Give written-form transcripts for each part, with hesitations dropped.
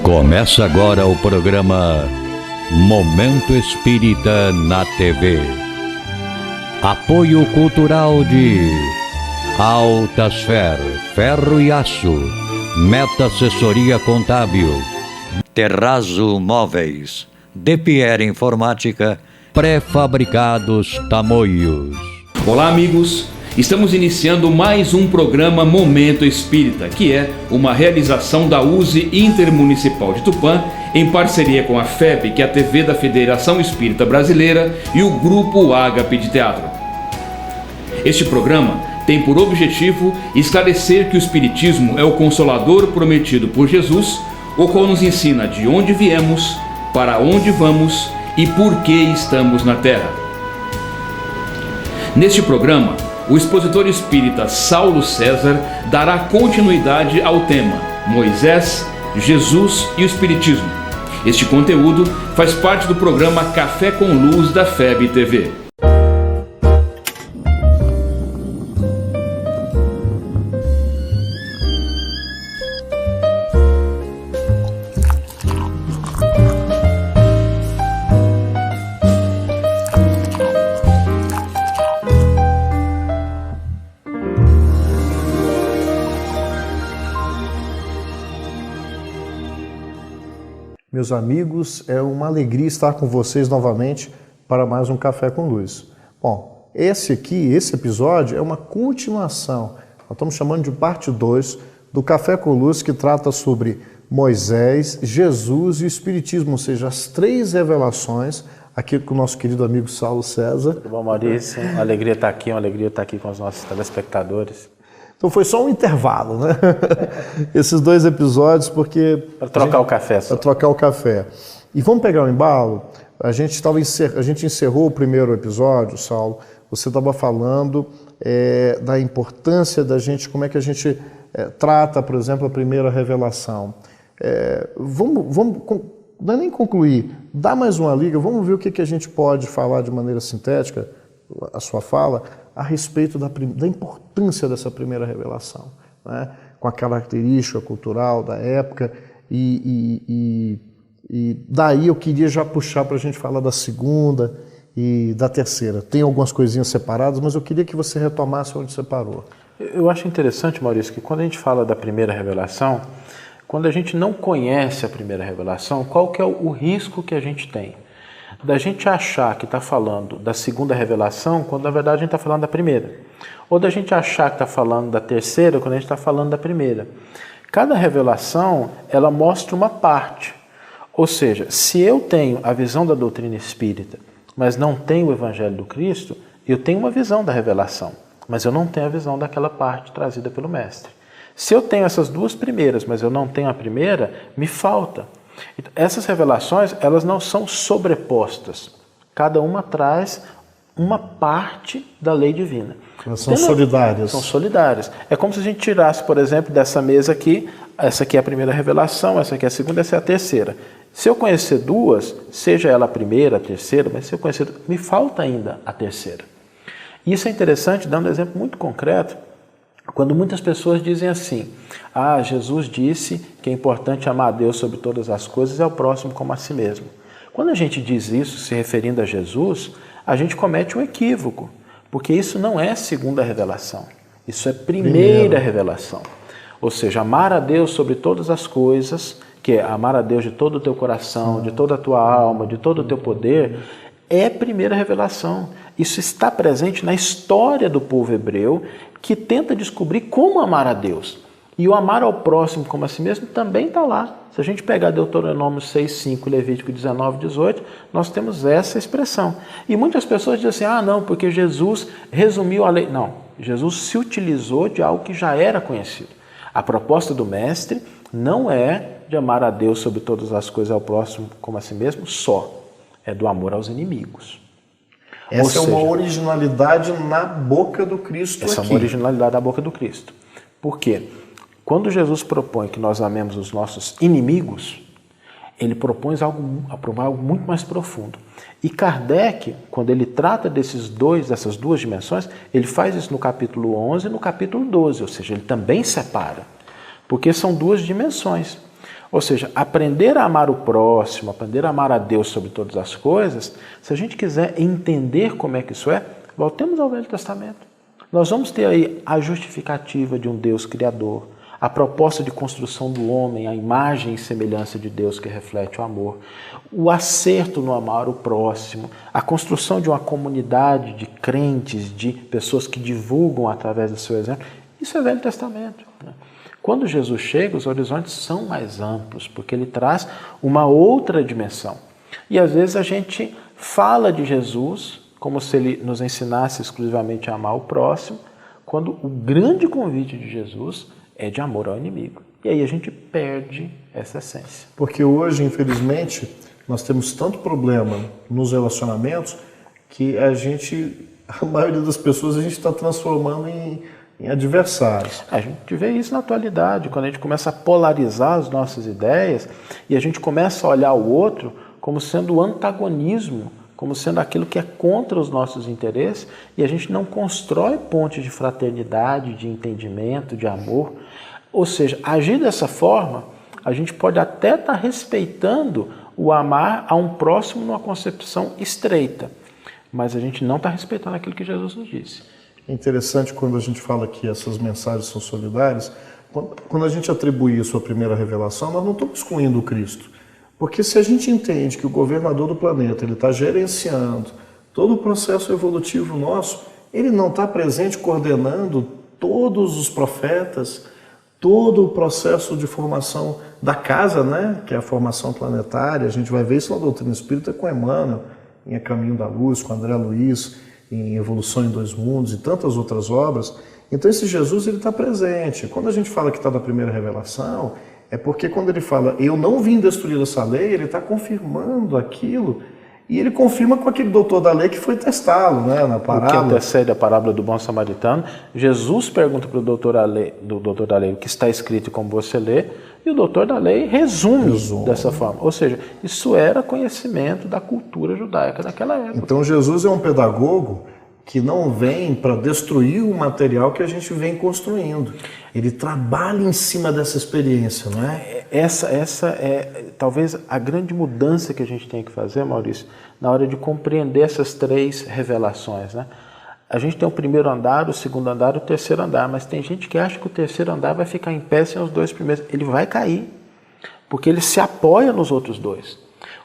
Começa agora o programa Momento Espírita na TV. Apoio cultural de Altasfer, Ferro e Aço, Meta Assessoria Contábil, Terrazzo Móveis, De Pierre Informática, Pré-fabricados Tamoios. Olá, amigos! Estamos iniciando mais um programa Momento Espírita, que é uma realização da USE Intermunicipal de Tupã, em parceria com a FEB, que é a TV da Federação Espírita Brasileira, e o Grupo Ágape de Teatro. Este programa tem por objetivo esclarecer que o Espiritismo é o Consolador prometido por Jesus, o qual nos ensina de onde viemos, para onde vamos e por que estamos na Terra. Neste programa, o expositor espírita Saulo César dará continuidade ao tema Moisés, Jesus e o Espiritismo. Este conteúdo faz parte do programa Café com Luz da FEB TV. Meus amigos, é uma alegria estar com vocês novamente para mais um Café com Luz. Bom, esse episódio é uma continuação, nós estamos chamando de parte 2 do Café com Luz, que trata sobre Moisés, Jesus e o Espiritismo, ou seja, as 3 revelações, aqui com o nosso querido amigo Saulo César. Tudo bom, Maurício? Uma alegria estar aqui com os nossos telespectadores. Então foi só um intervalo, né? Esses 2 episódios, porque... Para trocar o café só. Para trocar o café. E vamos pegar o embalo? A gente encerrou o primeiro episódio, Saulo. Você estava falando da importância da gente, como é que a gente trata, por exemplo, a primeira revelação. Vamos não é nem concluir, dá mais uma liga, vamos ver o que a gente pode falar de maneira sintética, a sua fala, a respeito da importância dessa primeira revelação, né? Com a característica cultural da época, e daí eu queria já puxar para a gente falar da segunda e da terceira. Tem algumas coisinhas separadas, mas eu queria que você retomasse onde você parou. Eu acho interessante, Maurício, que quando a gente fala da primeira revelação, quando a gente não conhece a primeira revelação, qual que é o risco que a gente tem? Da gente achar que está falando da segunda revelação, quando na verdade a gente está falando da primeira. Ou da gente achar que está falando da terceira, quando a gente está falando da primeira. Cada revelação, ela mostra uma parte. Ou seja, se eu tenho a visão da doutrina espírita, mas não tenho o Evangelho do Cristo, eu tenho uma visão da revelação, mas eu não tenho a visão daquela parte trazida pelo Mestre. Se eu tenho essas 2 primeiras, mas eu não tenho a primeira, me falta. Então, essas revelações, elas não são sobrepostas. Cada uma traz uma parte da lei divina. Elas são solidárias. São solidárias. É como se a gente tirasse, por exemplo, dessa mesa aqui, essa aqui é a primeira revelação, essa aqui é a segunda, essa é a terceira. Se eu conhecer 2, seja ela a primeira, a terceira, mas se eu conhecer, me falta ainda a terceira. E isso é interessante, dando um exemplo muito concreto, quando muitas pessoas dizem assim, Jesus disse que é importante amar a Deus sobre todas as coisas e ao próximo como a si mesmo. Quando a gente diz isso, se referindo a Jesus, a gente comete um equívoco, porque isso não é segunda revelação, isso é primeira revelação. Ou seja, amar a Deus sobre todas as coisas, que é amar a Deus de todo o teu coração, de toda a tua alma, de todo o teu poder, é primeira revelação. Isso está presente na história do povo hebreu, que tenta descobrir como amar a Deus. E o amar ao próximo como a si mesmo também está lá. Se a gente pegar Deuteronômio 6:5 e Levítico 19:18, nós temos essa expressão. E muitas pessoas dizem assim, não, porque Jesus resumiu a lei. Não, Jesus se utilizou de algo que já era conhecido. A proposta do Mestre não é de amar a Deus sobre todas as coisas, ao próximo como a si mesmo, só. É do amor aos inimigos. Essa é uma originalidade na boca do Cristo. Essa é uma originalidade na boca do Cristo. Por quê? Quando Jesus propõe que nós amemos os nossos inimigos, ele propõe algo muito mais profundo. E Kardec, quando ele trata dessas 2 dimensões, ele faz isso no capítulo 11 e no capítulo 12, ou seja, ele também separa. Porque são 2 dimensões. Ou seja, aprender a amar o próximo, aprender a amar a Deus sobre todas as coisas, se a gente quiser entender como é que isso é, voltemos ao Velho Testamento. Nós vamos ter aí a justificativa de um Deus criador, a proposta de construção do homem, a imagem e semelhança de Deus que reflete o amor, o acerto no amar o próximo, a construção de uma comunidade de crentes, de pessoas que divulgam através do seu exemplo. Isso é Velho Testamento, né? Quando Jesus chega, os horizontes são mais amplos, porque ele traz uma outra dimensão. E às vezes a gente fala de Jesus como se ele nos ensinasse exclusivamente a amar o próximo, quando o grande convite de Jesus é de amor ao inimigo. E aí a gente perde essa essência. Porque hoje, infelizmente, nós temos tanto problema nos relacionamentos que a maioria das pessoas, a gente está transformando em adversários. A gente vê isso na atualidade, quando a gente começa a polarizar as nossas ideias e a gente começa a olhar o outro como sendo o antagonismo, como sendo aquilo que é contra os nossos interesses, e a gente não constrói pontes de fraternidade, de entendimento, de amor. Ou seja, agir dessa forma, a gente pode até estar respeitando o amar a um próximo numa concepção estreita, mas a gente não está respeitando aquilo que Jesus nos disse. É interessante quando a gente fala que essas mensagens são solidárias, quando a gente atribui isso à primeira revelação, nós não estamos excluindo o Cristo. Porque se a gente entende que o governador do planeta ele está gerenciando todo o processo evolutivo nosso, ele não está presente coordenando todos os profetas, todo o processo de formação da casa, né? Que é a formação planetária. A gente vai ver isso na doutrina espírita com Emmanuel, em A Caminho da Luz, com André Luiz, em Evolução em Dois Mundos e tantas outras obras. Então esse Jesus ele está presente. Quando a gente fala que está na primeira revelação, é porque quando ele fala, eu não vim destruir essa lei, ele está confirmando aquilo, e ele confirma com aquele doutor da lei que foi testá-lo, né, na parábola. O que antecede a parábola do bom samaritano, Jesus pergunta para o doutor da lei o que está escrito e como você lê, e o doutor da lei resume dessa forma. Ou seja, isso era conhecimento da cultura judaica daquela época. Então Jesus é um pedagogo que não vem para destruir o material que a gente vem construindo. Ele trabalha em cima dessa experiência, não é? Essa é talvez a grande mudança que a gente tem que fazer, Maurício, na hora de compreender essas três revelações, né? A gente tem o primeiro andar, o segundo andar e o terceiro andar, mas tem gente que acha que o terceiro andar vai ficar em pé sem os dois primeiros. Ele vai cair, porque ele se apoia nos outros dois.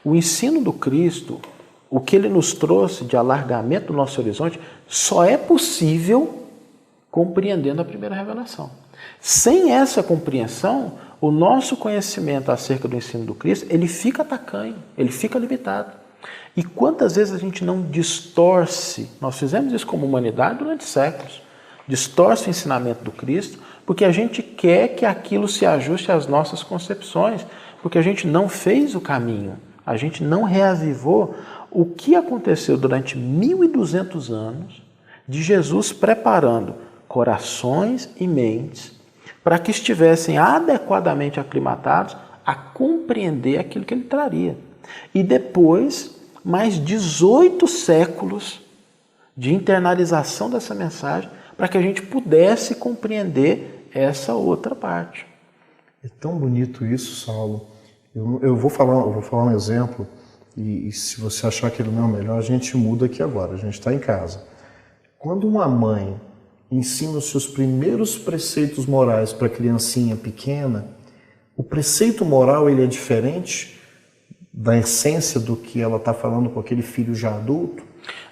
O ensino do Cristo, o que ele nos trouxe de alargamento do nosso horizonte, só é possível compreendendo a primeira revelação. Sem essa compreensão, o nosso conhecimento acerca do ensino do Cristo, ele fica tacanho, ele fica limitado. E quantas vezes a gente não distorce, nós fizemos isso como humanidade durante séculos, distorce o ensinamento do Cristo, porque a gente quer que aquilo se ajuste às nossas concepções, porque a gente não fez o caminho, a gente não reavivou o que aconteceu durante 1.200 anos de Jesus preparando corações e mentes para que estivessem adequadamente aclimatados a compreender aquilo que ele traria. E depois, mais 18 séculos de internalização dessa mensagem para que a gente pudesse compreender essa outra parte. É tão bonito isso, Saulo. Eu vou falar um exemplo. E se você achar que ele não é o melhor, a gente muda aqui agora, a gente está em casa. Quando uma mãe ensina os seus primeiros preceitos morais para a criancinha pequena, o preceito moral ele é diferente da essência do que ela está falando com aquele filho já adulto?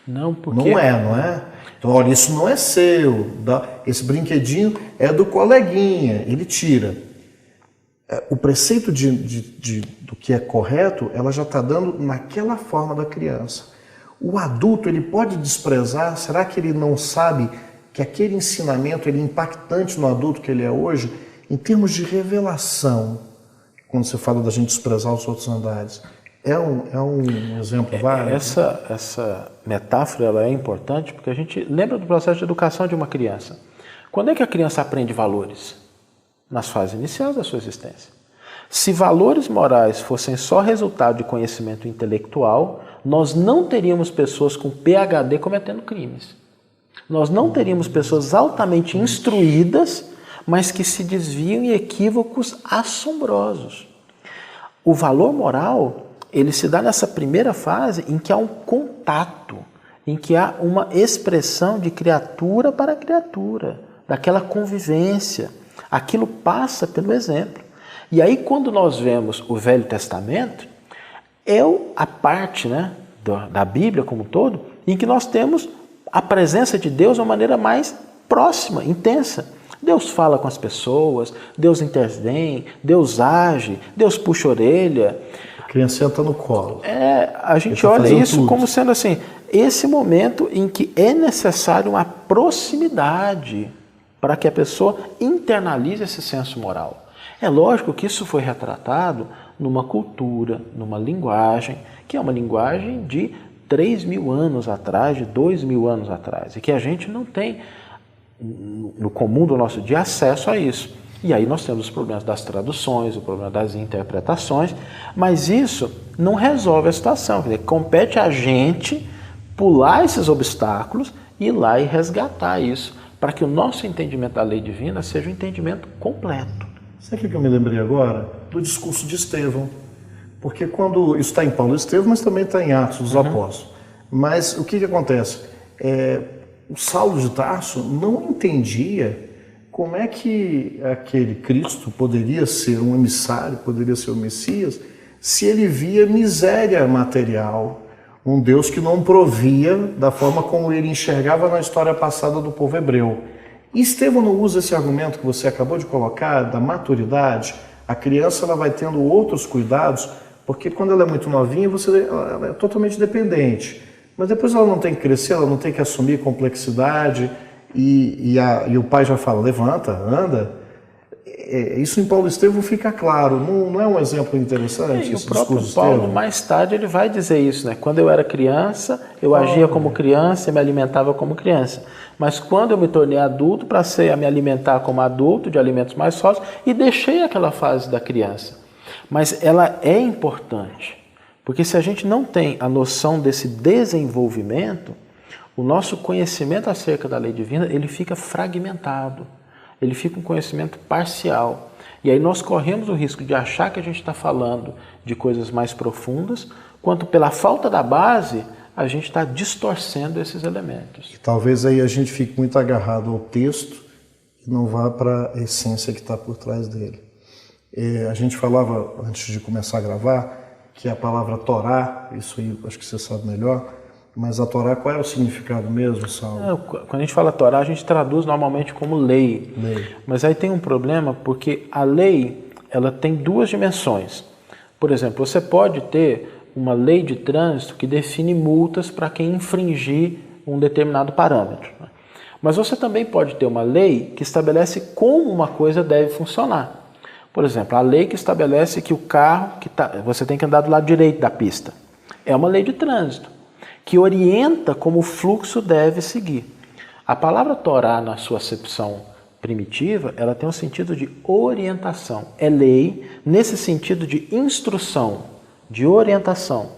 Não, porque... Não é? Então, olha, isso não é seu, esse brinquedinho é do coleguinha, ele tira. O preceito do que é correto, ela já está dando naquela forma da criança. O adulto, ele pode desprezar? Será que ele não sabe que aquele ensinamento ele é impactante no adulto que ele é hoje? Em termos de revelação, quando você fala da gente desprezar os outros andares, é um exemplo válido? Essa metáfora ela é importante porque a gente lembra do processo de educação de uma criança. Quando é que a criança aprende valores? Nas fases iniciais da sua existência. Se valores morais fossem só resultado de conhecimento intelectual, nós não teríamos pessoas com PhD cometendo crimes. Nós não teríamos pessoas altamente instruídas, mas que se desviam em equívocos assombrosos. o valor moral, ele se dá nessa primeira fase em que há um contato, em que há uma expressão de criatura para criatura, daquela convivência. Aquilo passa pelo exemplo. E aí, quando nós vemos o Velho Testamento, é a parte, né, da Bíblia como um todo, em que nós temos a presença de Deus de uma maneira mais próxima, intensa. Deus fala com as pessoas, Deus intervém, Deus age, Deus puxa a orelha. A criança senta no colo. A gente olha isso tudo como sendo assim, esse momento em que é necessário uma proximidade para que a pessoa internalize esse senso moral. É lógico que isso foi retratado numa cultura, numa linguagem, que é uma linguagem de 3.000 anos atrás, de 2.000 anos atrás, e que a gente não tem, no comum do nosso dia, acesso a isso. E aí nós temos os problemas das traduções, o problema das interpretações, mas isso não resolve a situação. Quer dizer, compete a gente pular esses obstáculos e ir lá e resgatar isso, para que o nosso entendimento da lei divina seja um entendimento completo. Sabe o que eu me lembrei agora? Do discurso de Estevão. Porque quando isso está em Paulo e Estevão, mas também está em Atos dos Apóstolos. Mas o que acontece? O Saulo de Tarso não entendia como é que aquele Cristo poderia ser um emissário, poderia ser o Messias, se ele via miséria material, um Deus que não provia da forma como ele enxergava na história passada do povo hebreu. E Estevão não usa esse argumento que você acabou de colocar, da maturidade. A criança ela vai tendo outros cuidados, porque quando ela é muito novinha, ela é totalmente dependente. Mas depois ela não tem que crescer, ela não tem que assumir complexidade, e o pai já fala, levanta, anda. Isso em Paulo e Estevão fica claro, não é um exemplo interessante? E o próprio Paulo, mais tarde, ele vai dizer isso, né? Quando eu era criança, eu agia como criança e me alimentava como criança. Mas quando eu me tornei adulto, passei a me alimentar como adulto, de alimentos mais sólidos, e deixei aquela fase da criança. Mas ela é importante, porque se a gente não tem a noção desse desenvolvimento, o nosso conhecimento acerca da lei divina, ele fica fragmentado. Ele fica um conhecimento parcial. E aí nós corremos o risco de achar que a gente está falando de coisas mais profundas, quanto pela falta da base, a gente está distorcendo esses elementos. E talvez aí a gente fique muito agarrado ao texto e não vá para a essência que está por trás dele. A gente falava, antes de começar a gravar, que a palavra Torá, isso aí acho que você sabe melhor, mas a Torá, qual é o significado mesmo, Saulo? Quando a gente fala Torá, a gente traduz normalmente como lei. Mas aí tem um problema, porque a lei ela tem duas dimensões. Por exemplo, você pode ter uma lei de trânsito que define multas para quem infringir um determinado parâmetro. Mas você também pode ter uma lei que estabelece como uma coisa deve funcionar. Por exemplo, a lei que estabelece que o carro, você tem que andar do lado direito da pista. É uma lei de trânsito que orienta como o fluxo deve seguir. A palavra Torá, na sua acepção primitiva, ela tem um sentido de orientação. É lei nesse sentido de instrução, de orientação.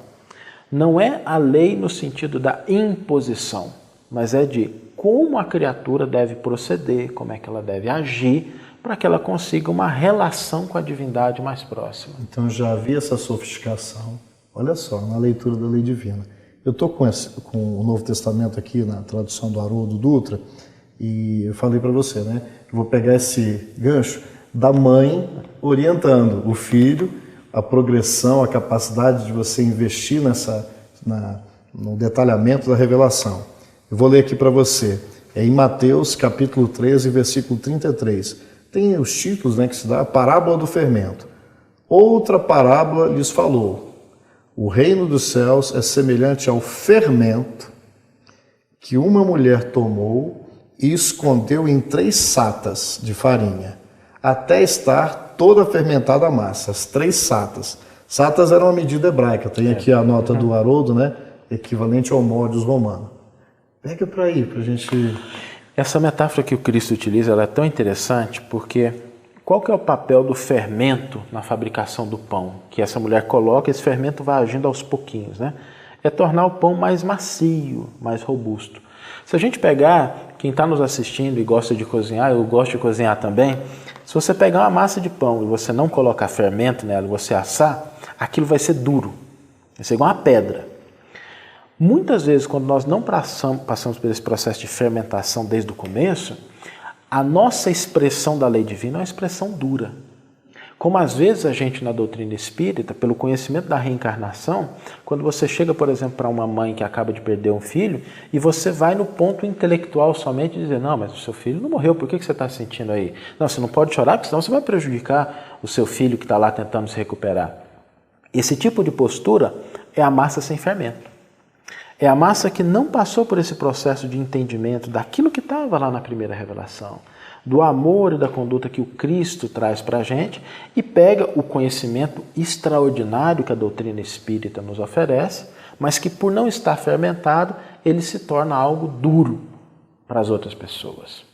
Não é a lei no sentido da imposição, mas é de como a criatura deve proceder, como é que ela deve agir, para que ela consiga uma relação com a divindade mais próxima. Então já havia essa sofisticação, olha só, na leitura da lei divina. Eu estou com o Novo Testamento aqui na tradução do Haroldo Dutra e eu falei para você, né? Eu vou pegar esse gancho da mãe orientando o filho, a progressão, a capacidade de você investir no detalhamento da revelação. Eu vou ler aqui para você. É em Mateus capítulo 13, versículo 33. Tem os títulos, né, que se dá a parábola do fermento. Outra parábola lhes falou. O reino dos céus é semelhante ao fermento que uma mulher tomou e escondeu em 3 satas de farinha, até estar toda fermentada a massa, as 3 satas. Satas era uma medida hebraica, tem aqui a nota do Haroldo, né? Equivalente ao módios romano. Pega para aí, para a gente... Essa metáfora que o Cristo utiliza, ela é tão interessante porque... Qual que é o papel do fermento na fabricação do pão? Que essa mulher coloca, esse fermento vai agindo aos pouquinhos, né? É tornar o pão mais macio, mais robusto. Se a gente pegar, quem está nos assistindo e gosta de cozinhar, eu gosto de cozinhar também, se você pegar uma massa de pão e você não colocar fermento nela e você assar, aquilo vai ser duro, vai ser igual uma pedra. Muitas vezes, quando nós não passamos por esse processo de fermentação desde o começo, a nossa expressão da lei divina é uma expressão dura. Como às vezes a gente na doutrina espírita, pelo conhecimento da reencarnação, quando você chega, por exemplo, para uma mãe que acaba de perder um filho, e você vai no ponto intelectual somente e dizer, não, mas o seu filho não morreu, por que você está sentindo aí? Não, você não pode chorar, porque senão você vai prejudicar o seu filho que está lá tentando se recuperar. Esse tipo de postura é a massa sem fermento. É a massa que não passou por esse processo de entendimento daquilo que estava lá na primeira revelação, do amor e da conduta que o Cristo traz para a gente e pega o conhecimento extraordinário que a doutrina espírita nos oferece, mas que por não estar fermentado, ele se torna algo duro para as outras pessoas.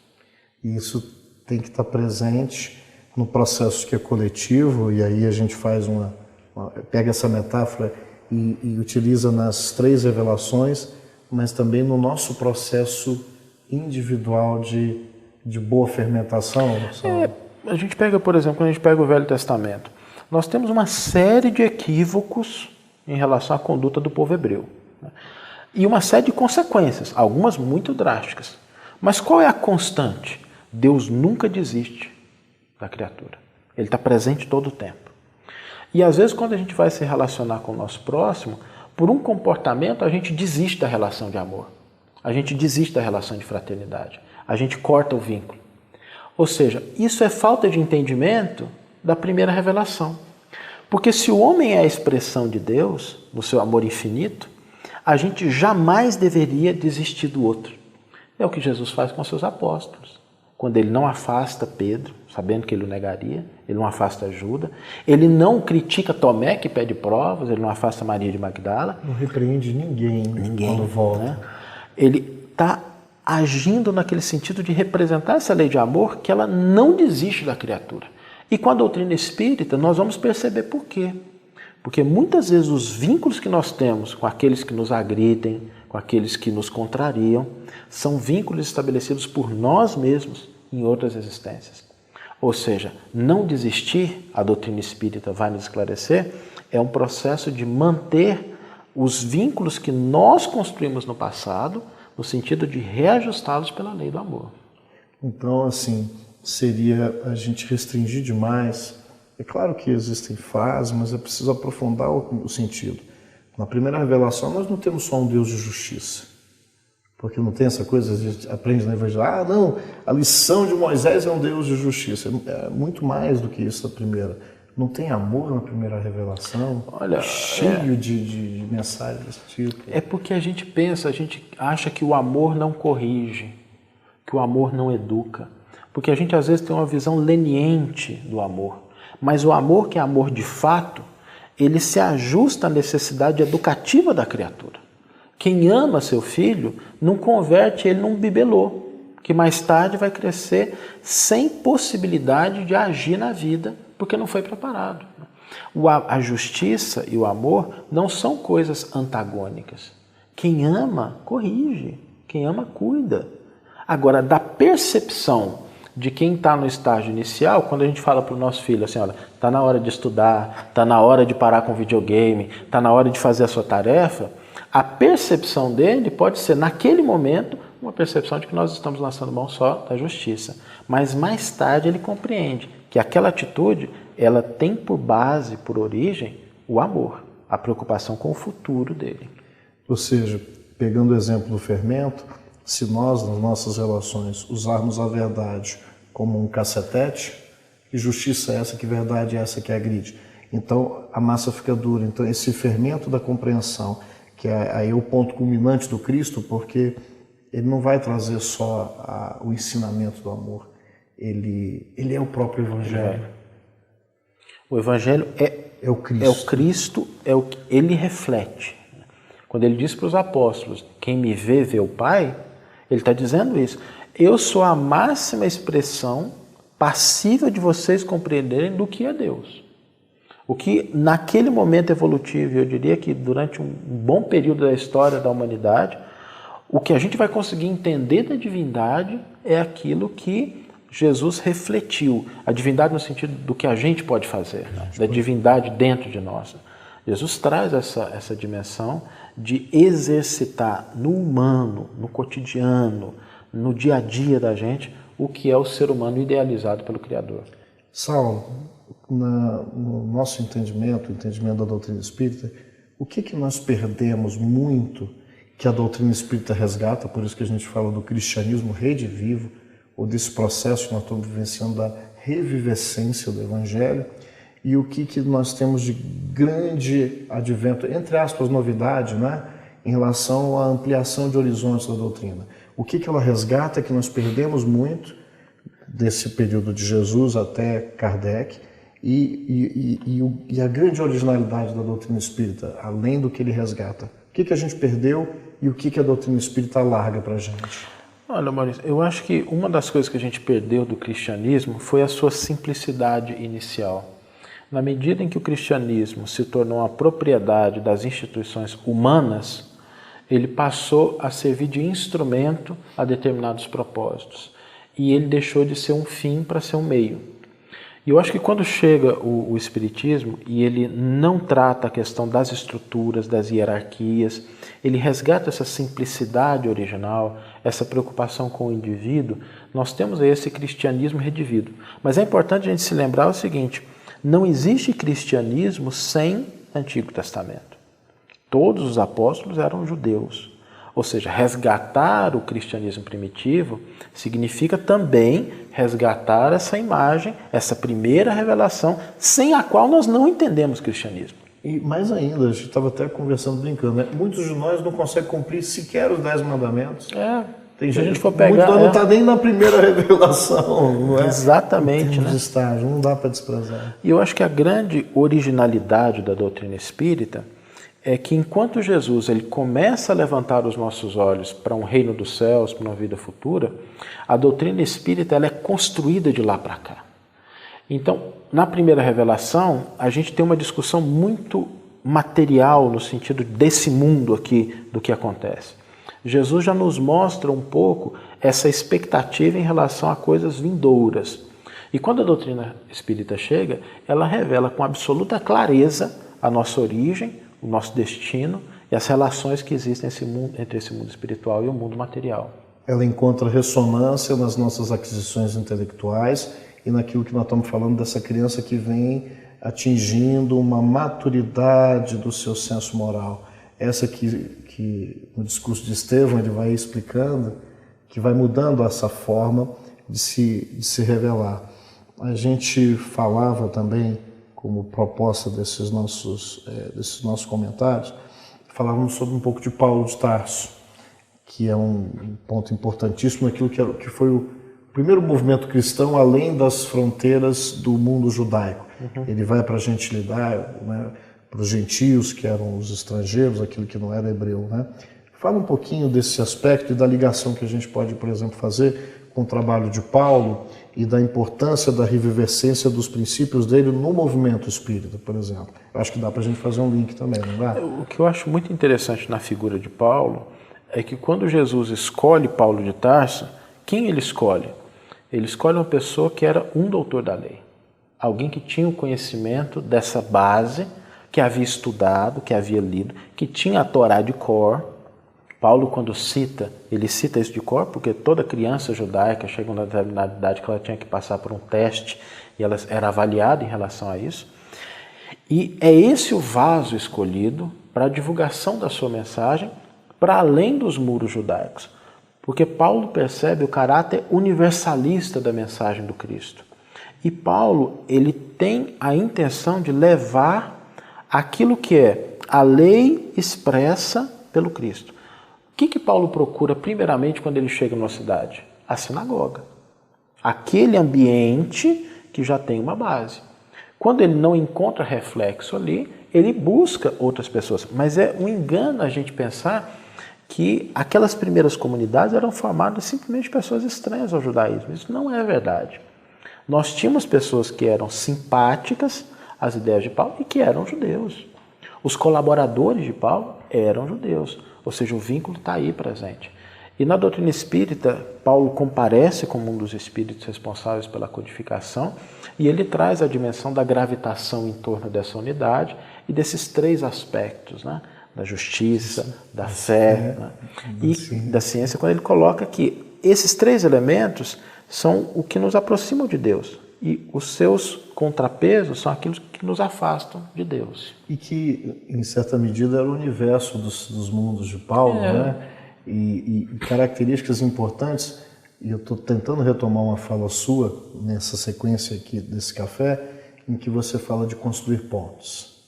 Isso tem que estar presente no processo que é coletivo, e aí a gente faz pega essa metáfora e utiliza nas 3 revelações, mas também no nosso processo individual de boa fermentação. A gente pega, por exemplo, quando a gente pega o Velho Testamento, nós temos uma série de equívocos em relação à conduta do povo hebreu, né? E uma série de consequências, algumas muito drásticas. Mas qual é a constante? Deus nunca desiste da criatura. Ele está presente todo o tempo. E às vezes quando a gente vai se relacionar com o nosso próximo, por um comportamento a gente desiste da relação de amor. A gente desiste da relação de fraternidade. A gente corta o vínculo. Ou seja, isso é falta de entendimento da primeira revelação. Porque se o homem é a expressão de Deus, no seu amor infinito, a gente jamais deveria desistir do outro. É o que Jesus faz com seus apóstolos. Quando ele não afasta Pedro, sabendo que ele o negaria, ele não afasta Judas, ele não critica Tomé, que pede provas, ele não afasta Maria de Magdala. Não repreende ninguém quando volta. Né? Ele está agindo naquele sentido de representar essa lei de amor que ela não desiste da criatura. E com a doutrina espírita nós vamos perceber por quê. Porque muitas vezes os vínculos que nós temos com aqueles que nos agridem, com aqueles que nos contrariam, são vínculos estabelecidos por nós mesmos em outras existências. Ou seja, não desistir, a doutrina espírita vai nos esclarecer, é um processo de manter os vínculos que nós construímos no passado, no sentido de reajustá-los pela lei do amor. Então, assim, seria a gente restringir demais. É claro que existem fases, mas é preciso aprofundar o sentido. Na primeira revelação, nós não temos só um Deus de justiça. Porque não tem essa coisa, a gente aprende no Evangelho, não, a lição de Moisés é um Deus de justiça. É muito mais do que isso na primeira. Não tem amor na primeira revelação? Olha, cheio de mensagens desse tipo. É porque a gente pensa, a gente acha que o amor não corrige, que o amor não educa. Porque a gente às vezes tem uma visão leniente do amor. Mas o amor, que é amor de fato, ele se ajusta à necessidade educativa da criatura. Quem ama seu filho não converte ele num bibelô, que mais tarde vai crescer sem possibilidade de agir na vida, porque não foi preparado. A justiça e o amor não são coisas antagônicas. Quem ama, corrige. Quem ama, cuida. Agora, da percepção de quem está no estágio inicial, quando a gente fala para o nosso filho assim, olha, está na hora de estudar, está na hora de parar com o videogame, está na hora de fazer a sua tarefa, a percepção dele pode ser, naquele momento, uma percepção de que nós estamos lançando mão só da justiça. Mas mais tarde ele compreende que aquela atitude, ela tem por base, por origem, o amor, a preocupação com o futuro dele. Ou seja, pegando o exemplo do fermento, se nós, nas nossas relações, usarmos a verdade como um cacetete, que justiça é essa, que verdade é essa que agride? Então, a massa fica dura. Então, esse fermento da compreensão, que é aí o ponto culminante do Cristo, porque ele não vai trazer só o ensinamento do amor, ele é o próprio Evangelho. O Evangelho é o Cristo. É o Cristo, é o que ele reflete. Quando ele diz para os apóstolos, quem me vê, vê o Pai, ele está dizendo isso. Eu sou a máxima expressão passível de vocês compreenderem do que é Deus. O que naquele momento evolutivo, eu diria que durante um bom período da história da humanidade, o que a gente vai conseguir entender da divindade é aquilo que Jesus refletiu. A divindade no sentido do que a gente pode fazer, né? Da divindade dentro de nós. Jesus traz essa dimensão de exercitar no humano, no cotidiano, no dia a dia da gente, o que é o ser humano idealizado pelo Criador. Saulo, no nosso entendimento, o entendimento da doutrina espírita, o que nós perdemos muito que a doutrina espírita resgata, por isso que a gente fala do cristianismo redivivo, ou desse processo que nós estamos vivenciando da revivescência do Evangelho, e o que nós temos de grande advento, entre aspas, novidade, né, em relação à ampliação de horizontes da doutrina. O que ela resgata que nós perdemos muito desse período de Jesus até Kardec, e a grande originalidade da doutrina espírita, além do que ele resgata. O que a gente perdeu e o que a doutrina espírita larga para a gente? Olha, Maurício, eu acho que uma das coisas que a gente perdeu do cristianismo foi a sua simplicidade inicial. Na medida em que o cristianismo se tornou uma propriedade das instituições humanas, ele passou a servir de instrumento a determinados propósitos. E ele deixou de ser um fim para ser um meio. E eu acho que quando chega o Espiritismo e ele não trata a questão das estruturas, das hierarquias, ele resgata essa simplicidade original, essa preocupação com o indivíduo, nós temos aí esse cristianismo redivido. Mas é importante a gente se lembrar o seguinte, não existe cristianismo sem Antigo Testamento. Todos os apóstolos eram judeus. Ou seja, resgatar o cristianismo primitivo significa também resgatar essa imagem, essa primeira revelação, sem a qual nós não entendemos cristianismo. E mais ainda, a gente estava até conversando, brincando, né? Muitos de nós não conseguem cumprir sequer os 10 mandamentos. Tem gente, se a gente for pegar, não está nem na primeira revelação, não é? Exatamente, né? Estágio, não dá para desprezar. E eu acho que a grande originalidade da doutrina espírita é que enquanto Jesus ele começa a levantar os nossos olhos para um reino dos céus, para uma vida futura, a doutrina espírita ela é construída de lá para cá. Então, na primeira revelação, a gente tem uma discussão muito material no sentido desse mundo aqui, do que acontece. Jesus já nos mostra um pouco essa expectativa em relação a coisas vindouras. E quando a doutrina espírita chega, ela revela com absoluta clareza a nossa origem, o nosso destino e as relações que existem entre esse mundo espiritual e o mundo material. Ela encontra ressonância nas nossas aquisições intelectuais e naquilo que nós estamos falando dessa criança que vem atingindo uma maturidade do seu senso moral. Essa que no discurso de Estevão ele vai explicando, que vai mudando essa forma de se revelar. A gente falava também, como proposta desses nossos comentários, falávamos sobre um pouco de Paulo de Tarso, que é um ponto importantíssimo naquilo que foi o primeiro movimento cristão além das fronteiras do mundo judaico. Ele vai para a gentilidade, né, para os gentios, que eram os estrangeiros, aquilo que não era hebreu. Né? Fala um pouquinho desse aspecto e da ligação que a gente pode, por exemplo, fazer com o trabalho de Paulo e da importância da revivescência dos princípios dele no movimento espírita, por exemplo. Eu acho que dá para a gente fazer um link também, não dá? O que eu acho muito interessante na figura de Paulo é que quando Jesus escolhe Paulo de Tarso, quem ele escolhe? Ele escolhe uma pessoa que era um doutor da lei. Alguém que tinha o conhecimento dessa base, que havia estudado, que havia lido, que tinha a Torá de cor. Paulo, quando cita, ele cita isso de cor, porque toda criança judaica chega a uma determinada idade que ela tinha que passar por um teste e ela era avaliada em relação a isso. E é esse o vaso escolhido para a divulgação da sua mensagem para além dos muros judaicos. Porque Paulo percebe o caráter universalista da mensagem do Cristo. E Paulo, ele tem a intenção de levar aquilo que é a lei expressa pelo Cristo. O que Paulo procura primeiramente quando ele chega numa cidade? A sinagoga. Aquele ambiente que já tem uma base. Quando ele não encontra reflexo ali, ele busca outras pessoas. Mas é um engano a gente pensar que aquelas primeiras comunidades eram formadas simplesmente de pessoas estranhas ao judaísmo. Isso não é verdade. Nós tínhamos pessoas que eram simpáticas às ideias de Paulo e que eram judeus. Os colaboradores de Paulo eram judeus. Ou seja, o vínculo está aí presente. E na doutrina espírita, Paulo comparece como um dos espíritos responsáveis pela codificação e ele traz a dimensão da gravitação em torno dessa unidade e desses 3 aspectos, né? Da justiça, da fé, né? E da ciência, quando ele coloca que esses 3 elementos são o que nos aproximam de Deus e os seus contrapesos são aqueles que nos afastam de Deus. E que, em certa medida, era o universo dos mundos de Paulo, né? E características importantes, e eu estou tentando retomar uma fala sua nessa sequência aqui desse café, em que você fala de construir pontes.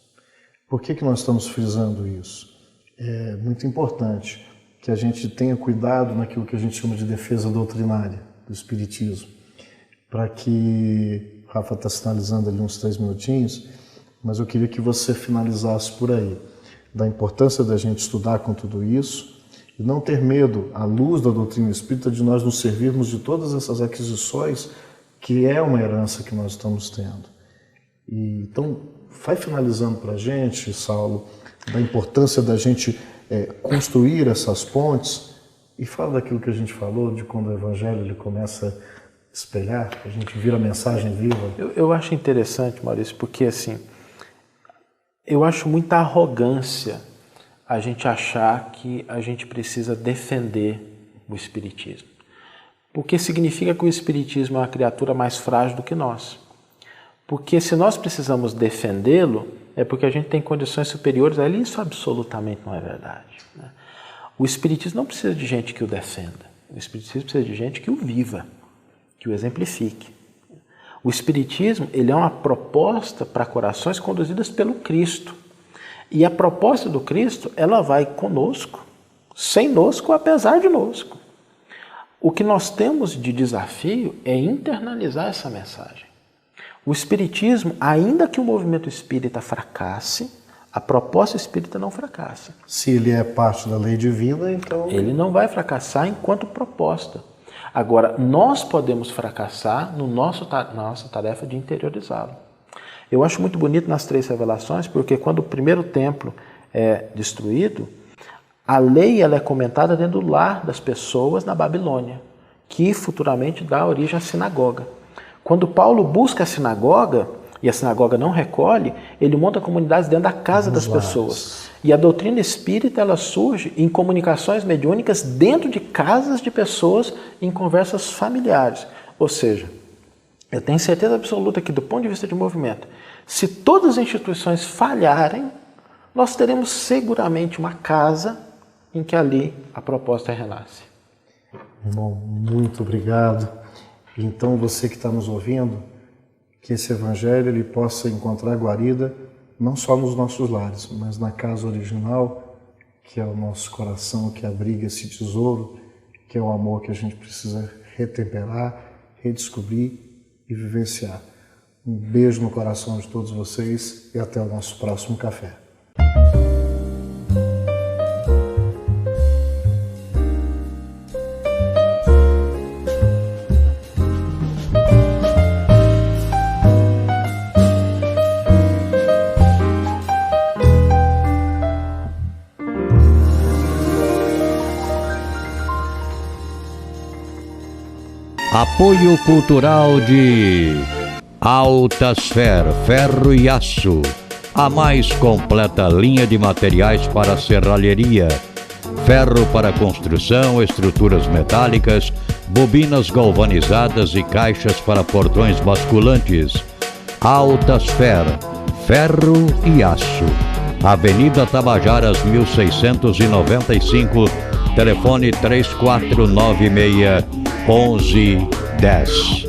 Por que nós estamos frisando isso? É muito importante que a gente tenha cuidado naquilo que a gente chama de defesa doutrinária do Espiritismo, para que, Rafa está sinalizando ali uns 3 minutinhos, mas eu queria que você finalizasse por aí, da importância da gente estudar com tudo isso, e não ter medo, à luz da doutrina espírita, de nós nos servirmos de todas essas aquisições que é uma herança que nós estamos tendo. E, então, vai finalizando para a gente, Saulo, da importância da gente construir essas pontes e fala daquilo que a gente falou, de quando o Evangelho ele começa a espelhar, a gente vira a mensagem viva. Eu acho interessante, Maurício, porque assim, eu acho muita arrogância a gente achar que a gente precisa defender o Espiritismo. Porque significa que o Espiritismo é uma criatura mais frágil do que nós. Porque se nós precisamos defendê-lo, é porque a gente tem condições superiores a ele, isso absolutamente não é verdade, né? O Espiritismo não precisa de gente que o defenda. O Espiritismo precisa de gente que o viva, que o exemplifique. O Espiritismo ele é uma proposta para corações conduzidas pelo Cristo. E a proposta do Cristo, ela vai conosco, sem nosco, apesar de nosco. O que nós temos de desafio é internalizar essa mensagem. O Espiritismo, ainda que o movimento espírita fracasse, a proposta espírita não fracassa. Se ele é parte da lei divina, então... Ele não vai fracassar enquanto proposta. Agora, nós podemos fracassar na nossa tarefa de interiorizá-lo. Eu acho muito bonito nas 3 revelações, porque quando o primeiro templo é destruído, a lei ela é comentada dentro do lar das pessoas na Babilônia, que futuramente dá origem à sinagoga. Quando Paulo busca a sinagoga, e a sinagoga não recolhe, ele monta comunidades dentro da casa das pessoas. E a doutrina espírita ela surge em comunicações mediúnicas dentro de casas de pessoas, em conversas familiares. Ou seja, eu tenho certeza absoluta que, do ponto de vista de movimento, se todas as instituições falharem, nós teremos seguramente uma casa em que ali a proposta renasce. Bom, muito obrigado. Então, você que está nos ouvindo, que esse Evangelho ele possa encontrar guarida não só nos nossos lares, mas na casa original, que é o nosso coração, que abriga esse tesouro, que é o amor que a gente precisa retemperar, redescobrir e vivenciar. Um beijo no coração de todos vocês e até o nosso próximo café. Apoio cultural de Altasfer, ferro e aço, a mais completa linha de materiais para serralheria, ferro para construção, estruturas metálicas, bobinas galvanizadas e caixas para portões basculantes. Altasfer, ferro e aço. Avenida Tabajaras 1695, telefone 3496-1110.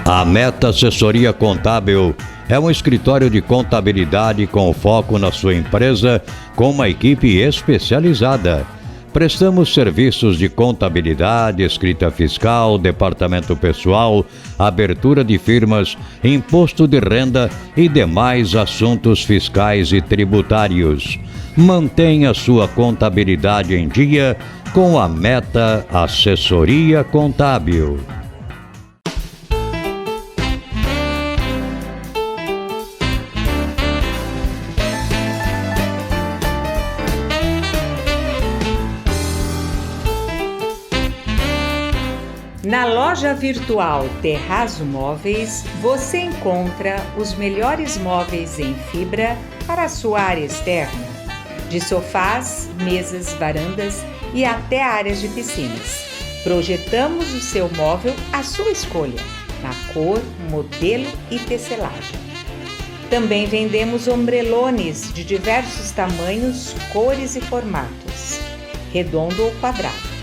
A Meta Assessoria Contábil é um escritório de contabilidade com foco na sua empresa, com uma equipe especializada. Prestamos serviços de contabilidade, escrita fiscal, departamento pessoal, abertura de firmas, imposto de renda e demais assuntos fiscais e tributários. Mantenha sua contabilidade em dia com a Meta Assessoria Contábil. Na loja virtual Terrazzo Móveis, você encontra os melhores móveis em fibra para a sua área externa, de sofás, mesas, varandas e até áreas de piscinas. Projetamos o seu móvel à sua escolha, na cor, modelo e tecelagem. Também vendemos ombrelones de diversos tamanhos, cores e formatos, redondo ou quadrado.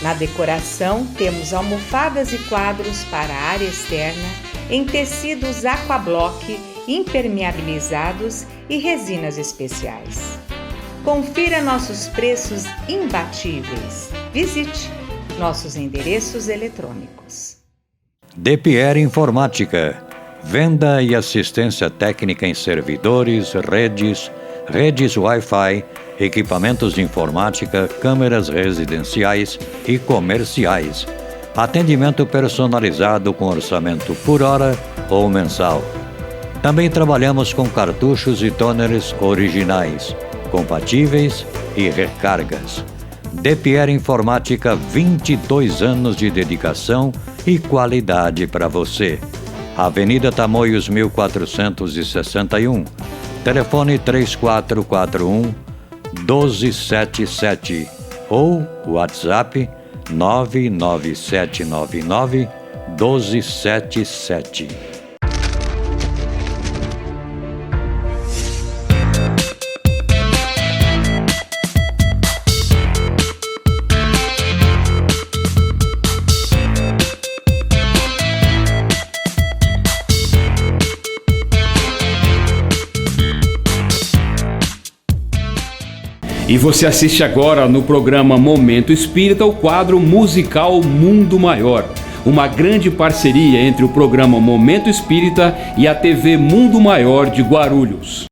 Na decoração, temos almofadas e quadros para a área externa em tecidos aquablock, impermeabilizados e resinas especiais. Confira nossos preços imbatíveis. Visite nossos endereços eletrônicos. De Pierre Informática. Venda e assistência técnica em servidores, redes Wi-Fi, equipamentos de informática, câmeras residenciais e comerciais. Atendimento personalizado com orçamento por hora ou mensal. Também trabalhamos com cartuchos e toners originais, compatíveis e recargas. De Pierre Informática, 22 anos de dedicação e qualidade para você. Avenida Tamoios 1461. Telefone 3441-1277 ou WhatsApp 99799-1277. E você assiste agora no programa Momento Espírita o quadro musical Mundo Maior, uma grande parceria entre o programa Momento Espírita e a TV Mundo Maior de Guarulhos.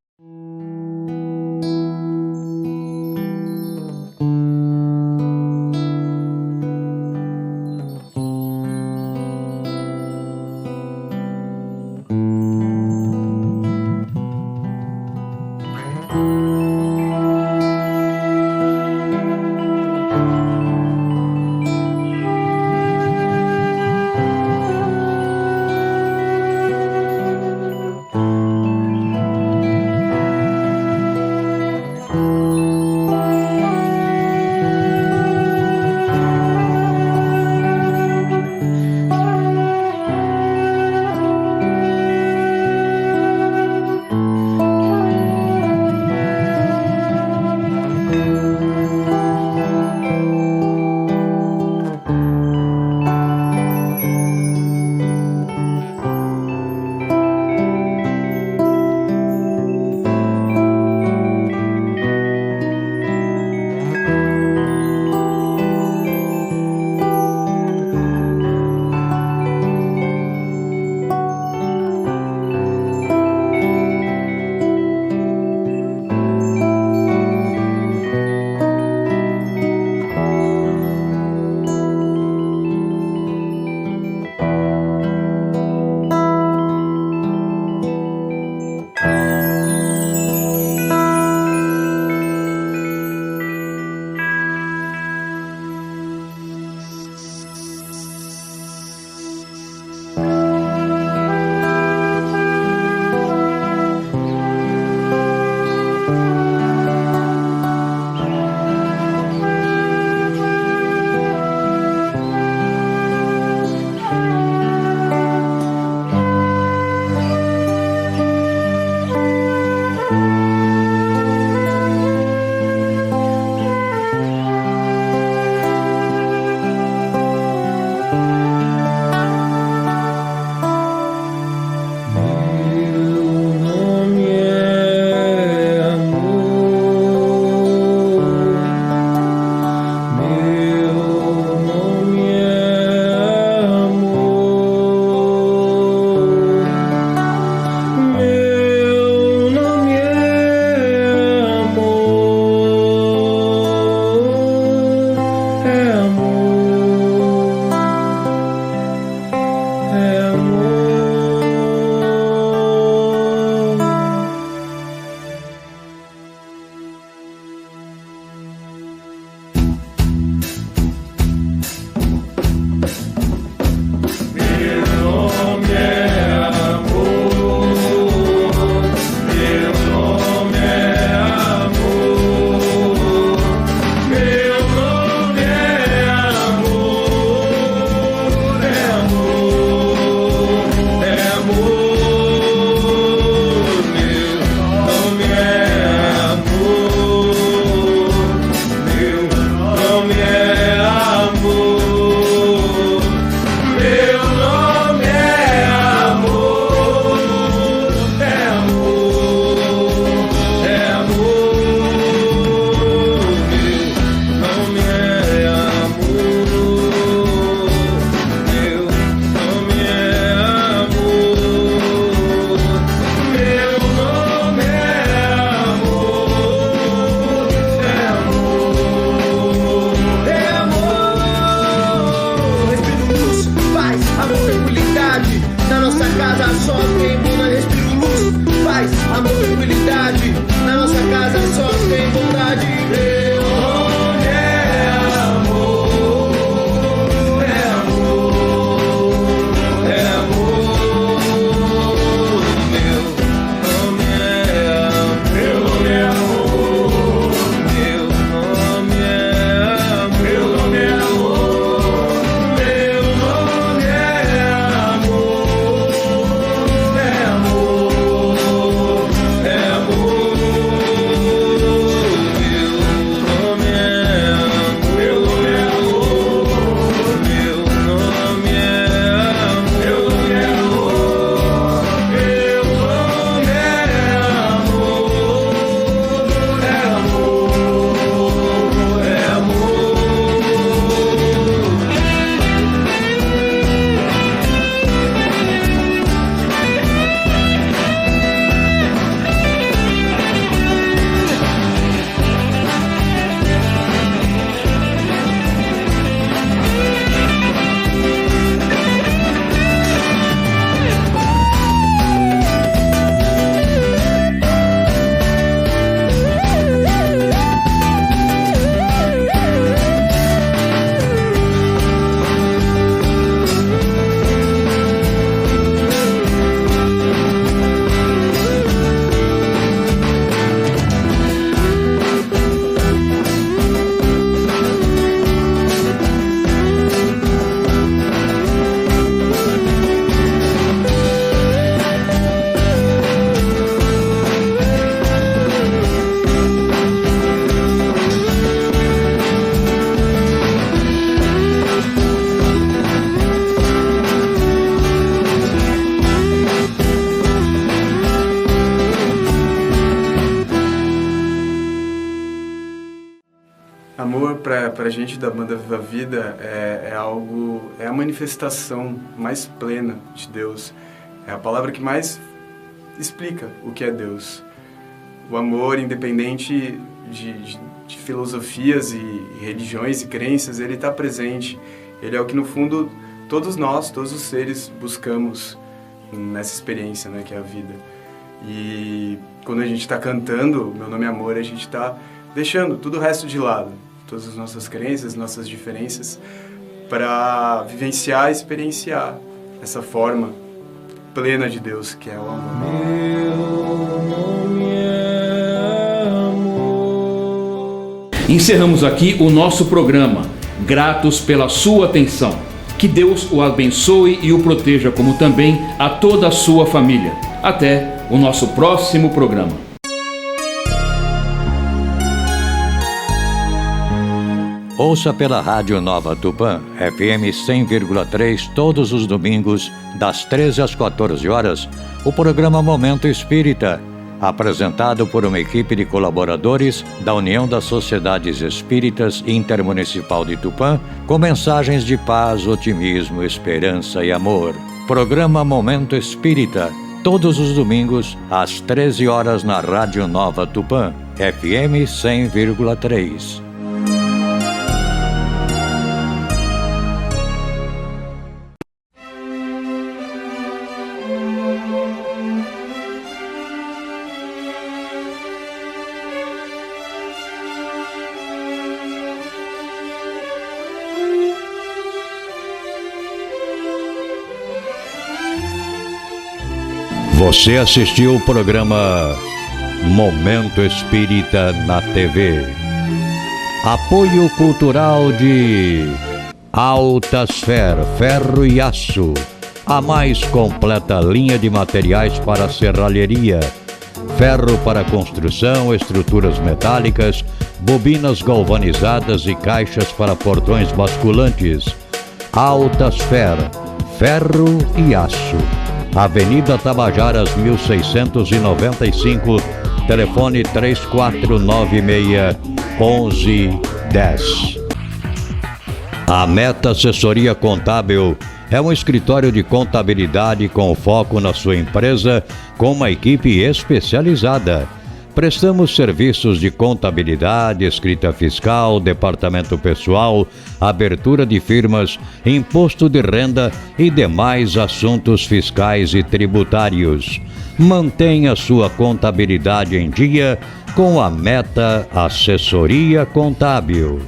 amor para a gente da Banda Viva Vida é a manifestação mais plena de Deus. É a palavra que mais explica o que é Deus. O amor, independente de filosofias e religiões e crenças, ele está presente. Ele é o que, no fundo, todos nós, todos os seres, buscamos nessa experiência, né, que é a vida. E quando a gente está cantando Meu Nome é Amor, a gente está deixando tudo o resto de lado, todas as nossas crenças, nossas diferenças, para vivenciar e experienciar essa forma plena de Deus, que é o amor. Encerramos aqui o nosso programa, gratos pela sua atenção. Que Deus o abençoe e o proteja, como também a toda a sua família. Até o nosso próximo programa. Ouça pela Rádio Nova Tupã, FM 100,3, todos os domingos, das 13 às 14 horas, o programa Momento Espírita, apresentado por uma equipe de colaboradores da União das Sociedades Espíritas Intermunicipal de Tupã, com mensagens de paz, otimismo, esperança e amor. Programa Momento Espírita, todos os domingos, às 13 horas na Rádio Nova Tupã, FM 100,3. Você assistiu o programa Momento Espírita na TV. Apoio cultural de Altasfer, Ferro e Aço, a mais completa linha de materiais para serralheria, ferro para construção, estruturas metálicas, bobinas galvanizadas e caixas para portões basculantes. Altasfer, Ferro e Aço. Avenida Tabajaras 1695, telefone 3496-1110. A Meta Assessoria Contábil é um escritório de contabilidade com foco na sua empresa, com uma equipe especializada. Prestamos serviços de contabilidade, escrita fiscal, departamento pessoal, abertura de firmas, imposto de renda e demais assuntos fiscais e tributários. Mantenha sua contabilidade em dia com a Meta Assessoria Contábil.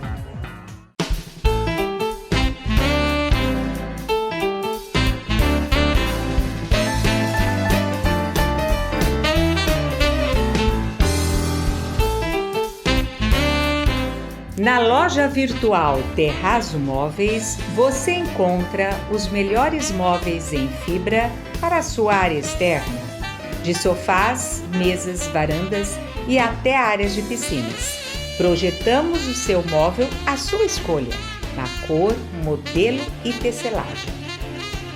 Na loja virtual Terrazo Móveis, você encontra os melhores móveis em fibra para a sua área externa, de sofás, mesas, varandas e até áreas de piscinas. Projetamos o seu móvel à sua escolha, na cor, modelo e tecelagem.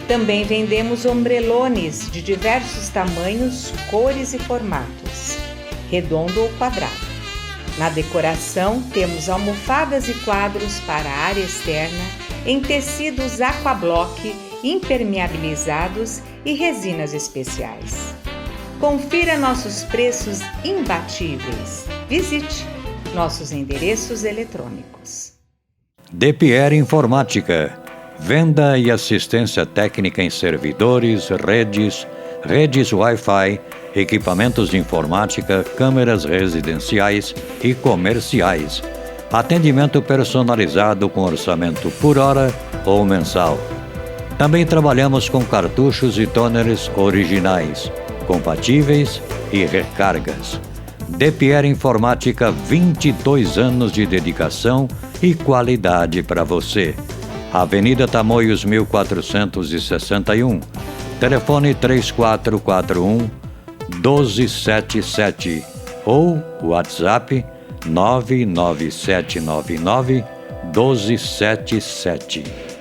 Também vendemos ombrelones de diversos tamanhos, cores e formatos, redondo ou quadrado. Na decoração, temos almofadas e quadros para a área externa em tecidos aquablock, impermeabilizados e resinas especiais. Confira nossos preços imbatíveis. Visite nossos endereços eletrônicos. DPR Informática. Venda e assistência técnica em servidores, redes Wi-Fi, equipamentos de informática, câmeras residenciais e comerciais. Atendimento personalizado com orçamento por hora ou mensal. Também trabalhamos com cartuchos e toners originais, compatíveis e recargas. DPR Informática, 22 anos de dedicação e qualidade para você. Avenida Tamoios 1461. Telefone 3441-1277 ou WhatsApp 99799-1277.